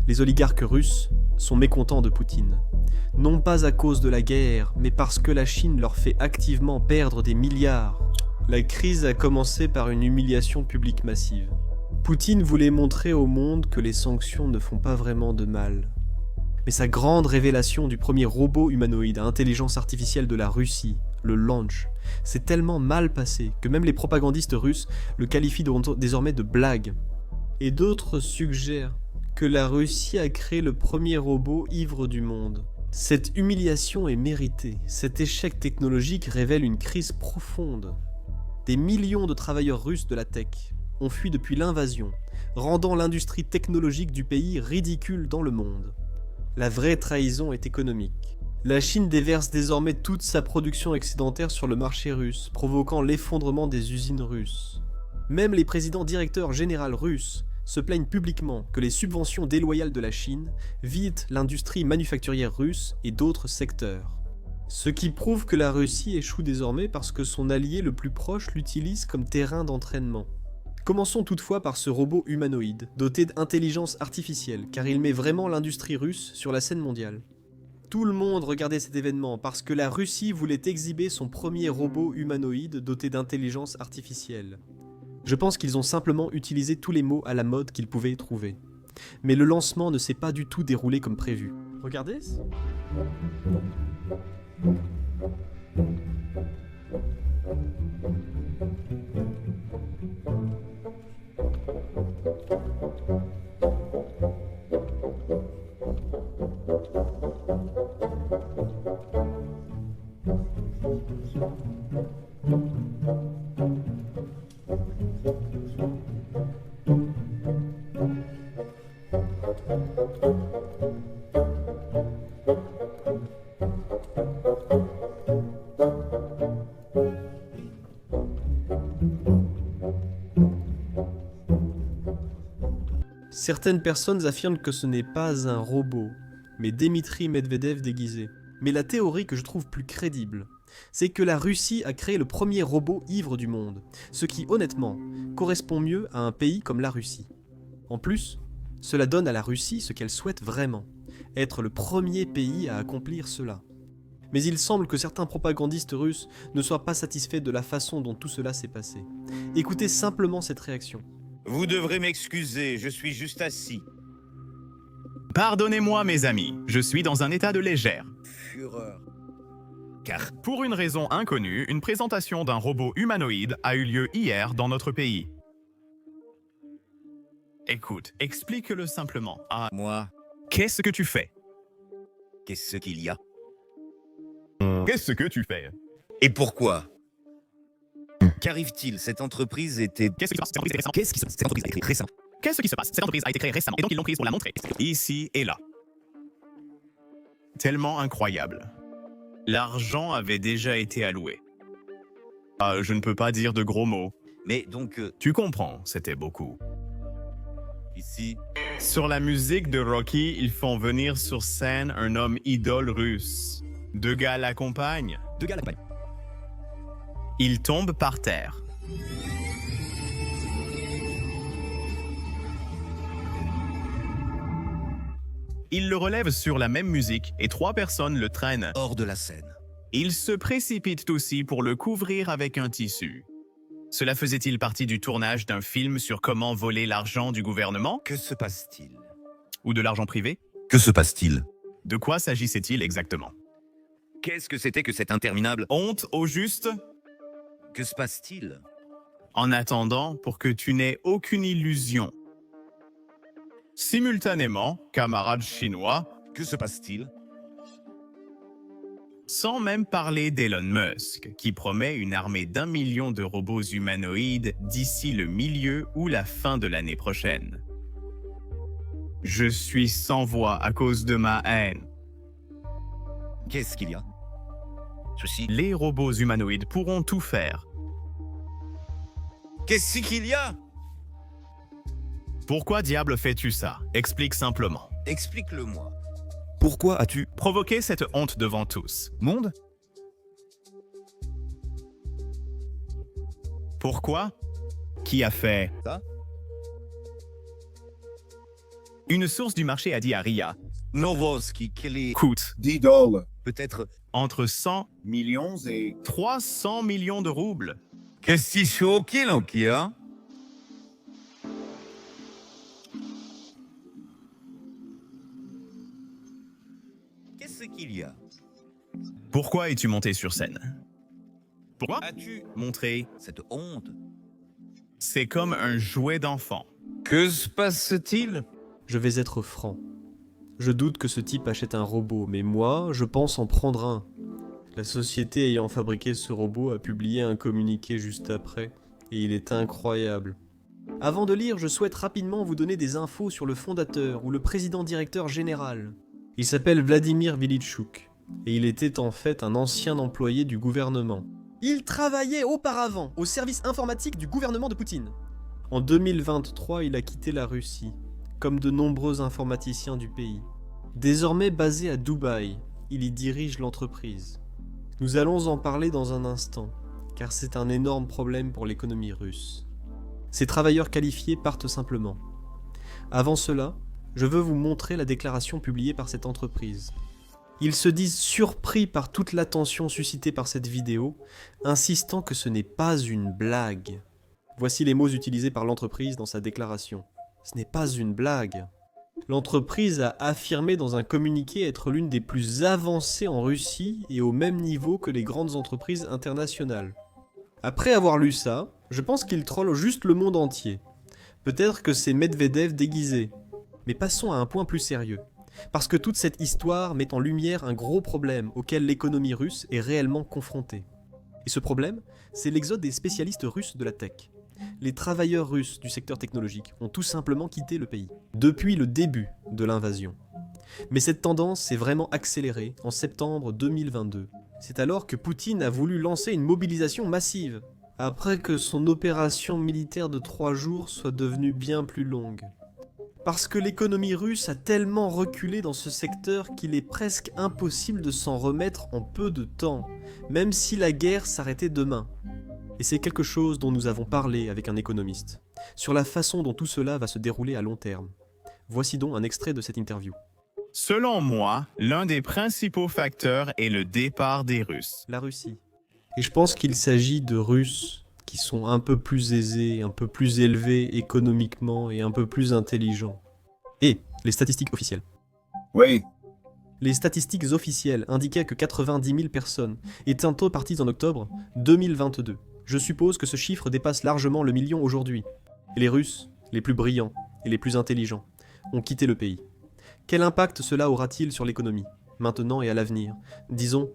Les oligarques russes sont mécontents de Poutine. Non pas à cause de la guerre, mais parce que la Chine leur fait activement perdre des milliards. La crise a commencé par une humiliation publique massive. Poutine voulait montrer au monde que les sanctions ne font pas vraiment de mal. Mais sa grande révélation du premier robot humanoïde à intelligence artificielle de la Russie, le Launch, s'est tellement mal passé que même les propagandistes russes le qualifient désormais de blague. Et d'autres suggèrent que la Russie a créé le premier robot ivre du monde. Cette humiliation est méritée. Cet échec technologique révèle une crise profonde. Des millions de travailleurs russes de la tech ont fui depuis l'invasion, rendant l'industrie technologique du pays ridicule dans le monde. La vraie trahison est économique. La Chine déverse désormais toute sa production excédentaire sur le marché russe, provoquant l'effondrement des usines russes. Même les présidents directeurs généraux russes se plaignent publiquement que les subventions déloyales de la Chine vident l'industrie manufacturière russe et d'autres secteurs. Ce qui prouve que la Russie échoue désormais parce que son allié le plus proche l'utilise comme terrain d'entraînement. Commençons toutefois par ce robot humanoïde, doté d'intelligence artificielle, car il met vraiment l'industrie russe sur la scène mondiale. Tout le monde regardait cet événement parce que la Russie voulait exhiber son premier robot humanoïde doté d'intelligence artificielle. Je pense qu'ils ont simplement utilisé tous les mots à la mode qu'ils pouvaient trouver. Mais le lancement ne s'est pas du tout déroulé comme prévu. Regardez. Certaines personnes affirment que ce n'est pas un robot, mais Dmitri Medvedev déguisé. Mais la théorie que je trouve plus crédible, c'est que la Russie a créé le premier robot ivre du monde, ce qui, honnêtement, correspond mieux à un pays comme la Russie. En plus, cela donne à la Russie ce qu'elle souhaite vraiment, être le premier pays à accomplir cela. Mais il semble que certains propagandistes russes ne soient pas satisfaits de la façon dont tout cela s'est passé. Écoutez simplement cette réaction. Vous devrez m'excuser, je suis juste assis. Pardonnez-moi, mes amis, je suis dans un état de légère. Fureur. Car Pour une raison inconnue, une présentation d'un robot humanoïde a eu lieu hier dans notre pays. Écoute, explique-le simplement. Ah, moi, qu'est-ce que tu fais? qu'est-ce qu'il y a? Qu'est-ce que tu fais? Et pourquoi? Qu'arrive-t-il? Cette entreprise était... Qu'est-ce qui se passe? Cette entreprise est récente. Qu'est-ce qui se passe? Cette entreprise a été récente. Qu'est-ce qui se passe? Cette entreprise a été créée récemment et donc ils l'ont prise pour la montrer. Ici et là. Tellement incroyable. L'argent avait déjà été alloué. Ah, je ne peux pas dire de gros mots. Mais donc, Tu comprends, c'était beaucoup. ici... Sur la musique de Rocky, ils font venir sur scène un homme idole russe. Deux gars l'accompagnent. Il tombe par terre. Il le relève sur la même musique et 3 personnes le traînent. hors de la scène. Il se précipite aussi pour le couvrir avec un tissu. Cela faisait-il partie du tournage d'un film sur comment voler l'argent du gouvernement Que se passe-t-il? ou de l'argent privé? Que se passe-t-il? De quoi s'agissait-il exactement? Qu'est-ce que c'était que cette interminable... Honte au juste? Que se passe-t-il? En attendant, pour que tu n'aies aucune illusion. Simultanément, camarades chinois, Que se passe-t-il? sans même parler d'Elon Musk, qui promet une armée d'1 million de robots humanoïdes d'ici le milieu ou la fin de l'année prochaine. Je suis sans voix à cause de ma haine. Qu'est-ce qu'il y a? Ceci... Les robots humanoïdes pourront tout faire. Qu'est-ce qu'il y a? Pourquoi diable fais-tu ça? Explique simplement. Explique-le-moi. Pourquoi as-tu... Provoquer cette honte devant tous. Monde? Pourquoi? Qui a fait? Ça? Une source du marché a dit à Ria, Novoski, quel est... coûte $10 Peut-être... entre 100 millions et 300 millions de roubles. Qu'est-ce qui choqué, Nokia? Qu'est-ce qu'il y a? Pourquoi es-tu monté sur scène? Pourquoi As-tu montrer? cette honte? C'est comme un jouet d'enfant. Que se passe-t-il? Je vais être franc. Je doute que ce type achète un robot, mais moi, je pense en prendre un. La société ayant fabriqué ce robot a publié un communiqué juste après, et il est incroyable. Avant de lire, je souhaite rapidement vous donner des infos sur le fondateur ou le président-directeur général. Il s'appelle Vladimir Vilitchouk, et il était en fait un ancien employé du gouvernement. Il travaillait auparavant au service informatique du gouvernement de Poutine. En 2023, il a quitté la Russie, comme de nombreux informaticiens du pays. Désormais basé à Dubaï, il y dirige l'entreprise. Nous allons en parler dans un instant, car c'est un énorme problème pour l'économie russe. Ces travailleurs qualifiés partent simplement. Avant cela, je veux vous montrer la déclaration publiée par cette entreprise. Ils se disent surpris par toute l'attention suscitée par cette vidéo, insistant que ce n'est pas une blague. Voici les mots utilisés par l'entreprise dans sa déclaration. Ce n'est pas une blague. L'entreprise a affirmé dans un communiqué être l'une des plus avancées en Russie et au même niveau que les grandes entreprises internationales. Après avoir lu ça, je pense qu'il troll juste le monde entier. Peut-être que c'est Medvedev déguisé. Mais passons à un point plus sérieux. Parce que toute cette histoire met en lumière un gros problème auquel l'économie russe est réellement confrontée. Et ce problème, c'est l'exode des spécialistes russes de la tech. Les travailleurs russes du secteur technologique ont tout simplement quitté le pays, depuis le début de l'invasion. Mais cette tendance s'est vraiment accélérée en septembre 2022. C'est alors que Poutine a voulu lancer une mobilisation massive, après que son opération militaire de 3 jours soit devenue bien plus longue. Parce que l'économie russe a tellement reculé dans ce secteur qu'il est presque impossible de s'en remettre en peu de temps, même si la guerre s'arrêtait demain. Et c'est quelque chose dont nous avons parlé avec un économiste, sur la façon dont tout cela va se dérouler à long terme. Voici donc un extrait de cette interview. Selon moi, l'un des principaux facteurs est le départ des Russes. La Russie. Et je pense qu'il s'agit de Russes qui sont un peu plus aisés, un peu plus élevés économiquement et un peu plus intelligents. Et les statistiques officielles. oui, Les statistiques officielles indiquaient que 90 000 personnes étaient parties en octobre 2022. Je suppose que ce chiffre dépasse largement le million aujourd'hui. Et les Russes, les plus brillants et les plus intelligents, ont quitté le pays. Quel impact cela aura-t-il sur l'économie, maintenant et à l'avenir, disons,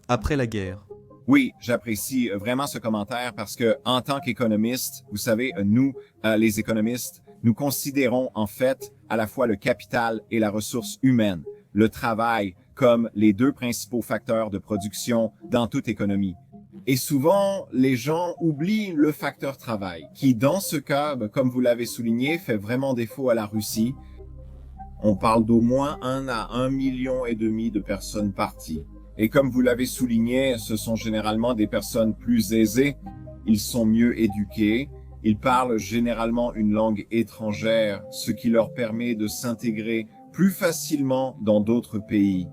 après la guerre? oui, j'apprécie vraiment ce commentaire parce que en tant qu'économiste, vous savez, nous, les économistes, nous considérons en fait à la fois le capital et la ressource humaine, le travail, comme les deux principaux facteurs de production dans toute économie. Et souvent, les gens oublient le facteur travail, qui dans ce cas, comme vous l'avez souligné, fait vraiment défaut à la Russie. On parle d'au moins 1 à 1,5 million de personnes parties. Et comme vous l'avez souligné, ce sont généralement des personnes plus aisées, ils sont mieux éduqués, ils parlent généralement une langue étrangère, ce qui leur permet de s'intégrer plus facilement dans d'autres pays.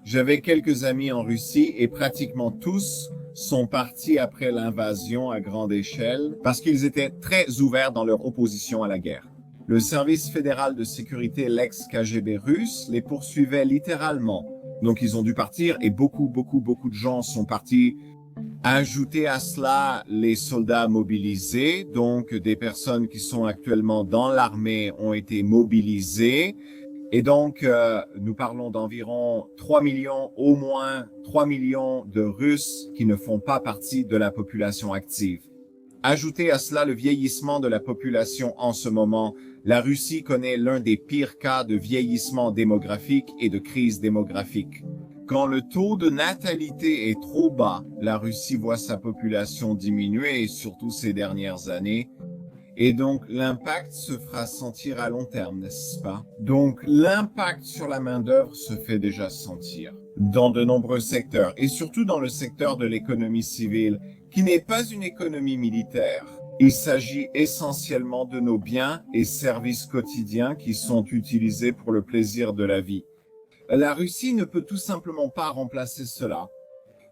J'avais quelques amis en Russie et pratiquement tous sont partis après l'invasion à grande échelle parce qu'ils étaient très ouverts dans leur opposition à la guerre. Le service fédéral de sécurité, l'ex-KGB russe, les poursuivait littéralement. Donc ils ont dû partir et beaucoup de gens sont partis. Ajouter à cela les soldats mobilisés, donc des personnes qui sont actuellement dans l'armée ont été mobilisées. Et donc, nous parlons d'environ 3 millions, au moins 3 millions de Russes qui ne font pas partie de la population active. Ajoutez à cela le vieillissement de la population en ce moment. La Russie connaît l'un des pires cas de vieillissement démographique et de crise démographique. Quand le taux de natalité est trop bas, la Russie voit sa population diminuer, surtout ces dernières années. Et donc, l'impact se fera sentir à long terme, n'est-ce pas? Donc, l'impact sur la main-d'œuvre se fait déjà sentir dans de nombreux secteurs, et surtout dans le secteur de l'économie civile, qui n'est pas une économie militaire. Il s'agit essentiellement de nos biens et services quotidiens qui sont utilisés pour le plaisir de la vie. La Russie ne peut tout simplement pas remplacer cela.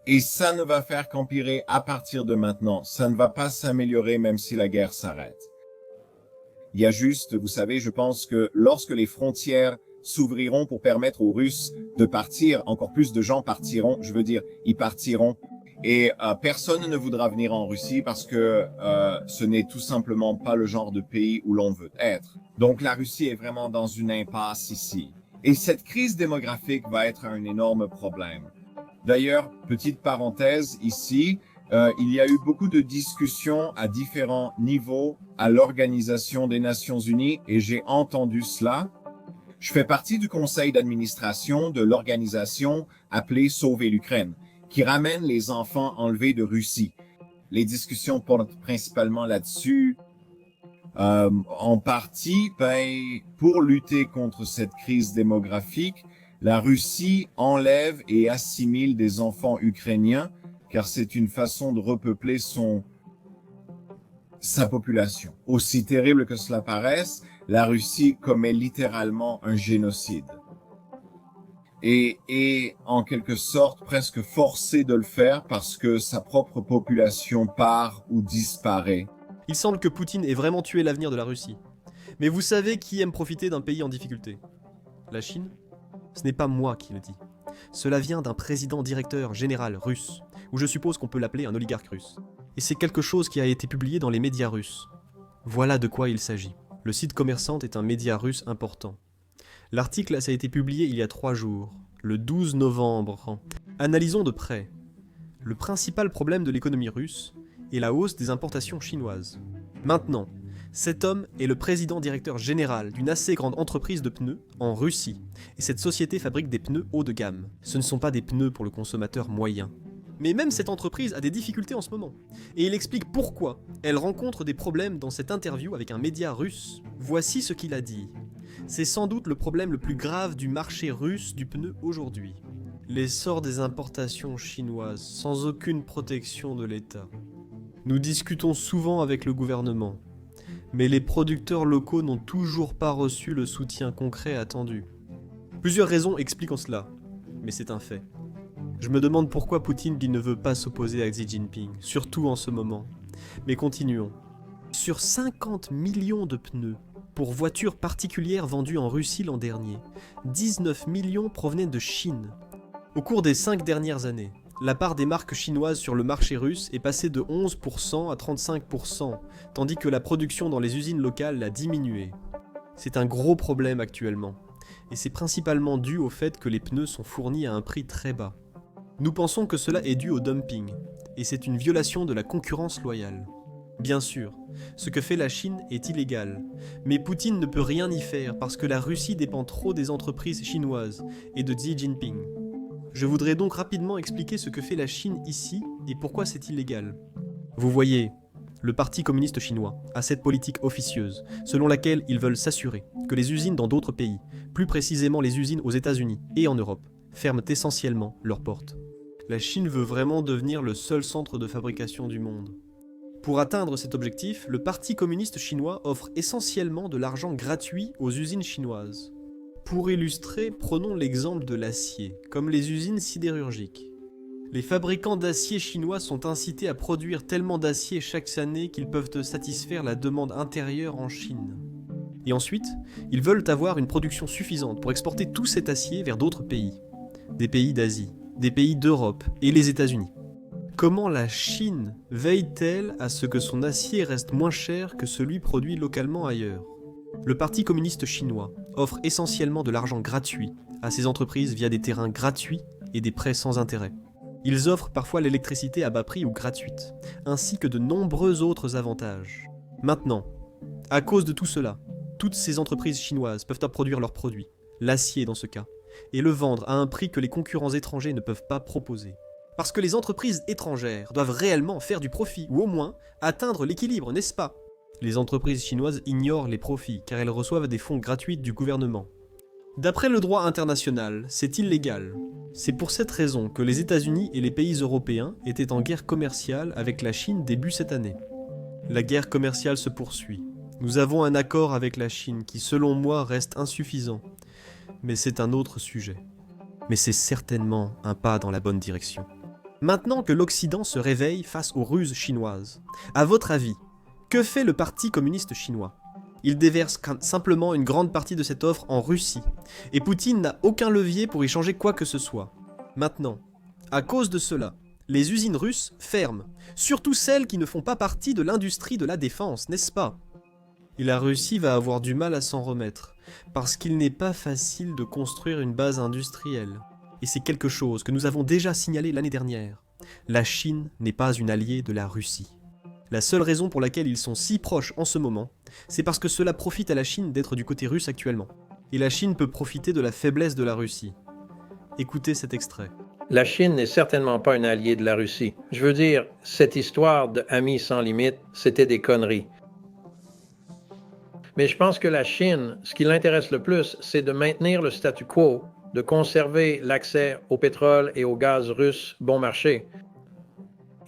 Et ça ne va faire qu'empirer à partir de maintenant. Ça ne va pas s'améliorer même si la guerre s'arrête. Il y a juste, vous savez, je pense que lorsque les frontières s'ouvriront pour permettre aux Russes de partir, encore plus de gens partiront, je veux dire, ils partiront. Et personne ne voudra venir en Russie parce que ce n'est tout simplement pas le genre de pays où l'on veut être. Donc la Russie est vraiment dans une impasse ici. Et cette crise démographique va être un énorme problème. D'ailleurs, petite parenthèse ici, il y a eu beaucoup de discussions à différents niveaux à l'Organisation des Nations Unies et j'ai entendu cela. Je fais partie du conseil d'administration de l'organisation appelée Sauver l'Ukraine, qui ramène les enfants enlevés de Russie. Les discussions portent principalement là-dessus. En partie, pour lutter contre cette crise démographique, la Russie enlève et assimile des enfants ukrainiens, car c'est une façon de repeupler sa population. Aussi terrible que cela paraisse, la Russie commet littéralement un génocide. Et est en quelque sorte presque forcée de le faire parce que sa propre population part ou disparaît. Il semble que Poutine ait vraiment tué l'avenir de la Russie. Mais vous savez qui aime profiter d'un pays en difficulté? La Chine? Ce n'est pas moi qui le dis. Cela vient d'un président directeur général russe, ou je suppose qu'on peut l'appeler un oligarque russe. Et c'est quelque chose qui a été publié dans les médias russes. Voilà de quoi il s'agit. Le site Commerçant est un média russe important. L'article a été publié il y a 3 jours, le 12 novembre. Analysons de près. Le principal problème de l'économie russe est la hausse des importations chinoises. Maintenant, cet homme est le président directeur général d'une assez grande entreprise de pneus en Russie, et cette société fabrique des pneus haut de gamme. Ce ne sont pas des pneus pour le consommateur moyen. Mais même cette entreprise a des difficultés en ce moment, et il explique pourquoi elle rencontre des problèmes dans cette interview avec un média russe. Voici ce qu'il a dit. C'est sans doute le problème le plus grave du marché russe du pneu aujourd'hui. L'essor des importations chinoises, sans aucune protection de l'État. Nous discutons souvent avec le gouvernement, mais les producteurs locaux n'ont toujours pas reçu le soutien concret attendu. Plusieurs raisons expliquent cela, mais c'est un fait. Je me demande pourquoi Poutine ne veut pas s'opposer à Xi Jinping, surtout en ce moment. Mais continuons. Sur 50 millions de pneus pour voitures particulières vendues en Russie l'an dernier, 19 millions provenaient de Chine. Au cours des 5 dernières années, la part des marques chinoises sur le marché russe est passée de 11% à 35%, tandis que la production dans les usines locales a diminué. C'est un gros problème actuellement, et c'est principalement dû au fait que les pneus sont fournis à un prix très bas. Nous pensons que cela est dû au dumping, et c'est une violation de la concurrence loyale. Bien sûr, ce que fait la Chine est illégal, mais Poutine ne peut rien y faire parce que la Russie dépend trop des entreprises chinoises et de Xi Jinping. Je voudrais donc rapidement expliquer ce que fait la Chine ici et pourquoi c'est illégal. Vous voyez, le Parti communiste chinois a cette politique officieuse, selon laquelle ils veulent s'assurer que les usines dans d'autres pays, plus précisément les usines aux États-Unis et en Europe, ferment essentiellement leurs portes. La Chine veut vraiment devenir le seul centre de fabrication du monde. Pour atteindre cet objectif, le Parti communiste chinois offre essentiellement de l'argent gratuit aux usines chinoises. Pour illustrer, prenons l'exemple de l'acier, comme les usines sidérurgiques. Les fabricants d'acier chinois sont incités à produire tellement d'acier chaque année qu'ils peuvent satisfaire la demande intérieure en Chine. Et ensuite, ils veulent avoir une production suffisante pour exporter tout cet acier vers d'autres pays. Des pays d'Asie, des pays d'Europe et les États-Unis. Comment la Chine veille-t-elle à ce que son acier reste moins cher que celui produit localement ailleurs? Le Parti communiste chinois offre essentiellement de l'argent gratuit à ces entreprises via des terrains gratuits et des prêts sans intérêt. Ils offrent parfois l'électricité à bas prix ou gratuite, ainsi que de nombreux autres avantages. Maintenant, à cause de tout cela, toutes ces entreprises chinoises peuvent produire leurs produits, l'acier dans ce cas, et le vendre à un prix que les concurrents étrangers ne peuvent pas proposer. Parce que les entreprises étrangères doivent réellement faire du profit, ou au moins atteindre l'équilibre, n'est-ce pas? Les entreprises chinoises ignorent les profits, car elles reçoivent des fonds gratuits du gouvernement. D'après le droit international, c'est illégal. C'est pour cette raison que les États-Unis et les pays européens étaient en guerre commerciale avec la Chine début cette année. La guerre commerciale se poursuit. Nous avons un accord avec la Chine qui, selon moi, reste insuffisant. Mais c'est un autre sujet. Mais c'est certainement un pas dans la bonne direction. Maintenant que l'Occident se réveille face aux ruses chinoises, à votre avis, que fait le Parti communiste chinois ? Il déverse simplement une grande partie de cette offre en Russie, et Poutine n'a aucun levier pour y changer quoi que ce soit. Maintenant, à cause de cela, les usines russes ferment, surtout celles qui ne font pas partie de l'industrie de la défense, n'est-ce pas ? Et la Russie va avoir du mal à s'en remettre, parce qu'il n'est pas facile de construire une base industrielle. Et c'est quelque chose que nous avons déjà signalé l'année dernière. La Chine n'est pas une alliée de la Russie. La seule raison pour laquelle ils sont si proches en ce moment, c'est parce que cela profite à la Chine d'être du côté russe actuellement. Et la Chine peut profiter de la faiblesse de la Russie. Écoutez cet extrait. La Chine n'est certainement pas une alliée de la Russie. Je veux dire, cette histoire d'amis sans limite, c'était des conneries. Mais je pense que la Chine, ce qui l'intéresse le plus, c'est de maintenir le statu quo, de conserver l'accès au pétrole et au gaz russe bon marché.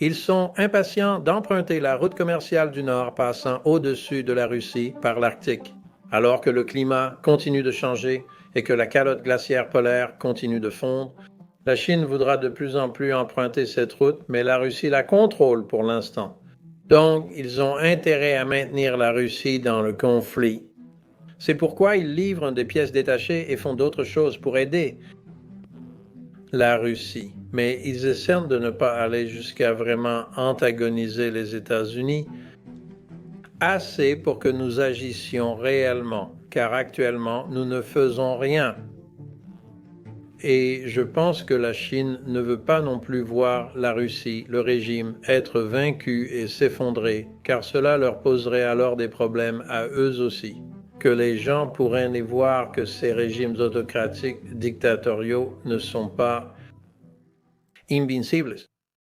Ils sont impatients d'emprunter la route commerciale du Nord passant au-dessus de la Russie par l'Arctique, alors que le climat continue de changer et que la calotte glaciaire polaire continue de fondre. La Chine voudra de plus en plus emprunter cette route, mais la Russie la contrôle pour l'instant. Donc, ils ont intérêt à maintenir la Russie dans le conflit. C'est pourquoi ils livrent des pièces détachées et font d'autres choses pour aider la Russie. Mais ils essaient de ne pas aller jusqu'à vraiment antagoniser les États-Unis, assez pour que nous agissions réellement, car actuellement, nous ne faisons rien. Et je pense que la Chine ne veut pas non plus voir la Russie, le régime, être vaincu et s'effondrer, car cela leur poserait alors des problèmes à eux aussi. Que les gens pourraient y voir que ces régimes autocratiques dictatoriaux ne sont pas invincibles.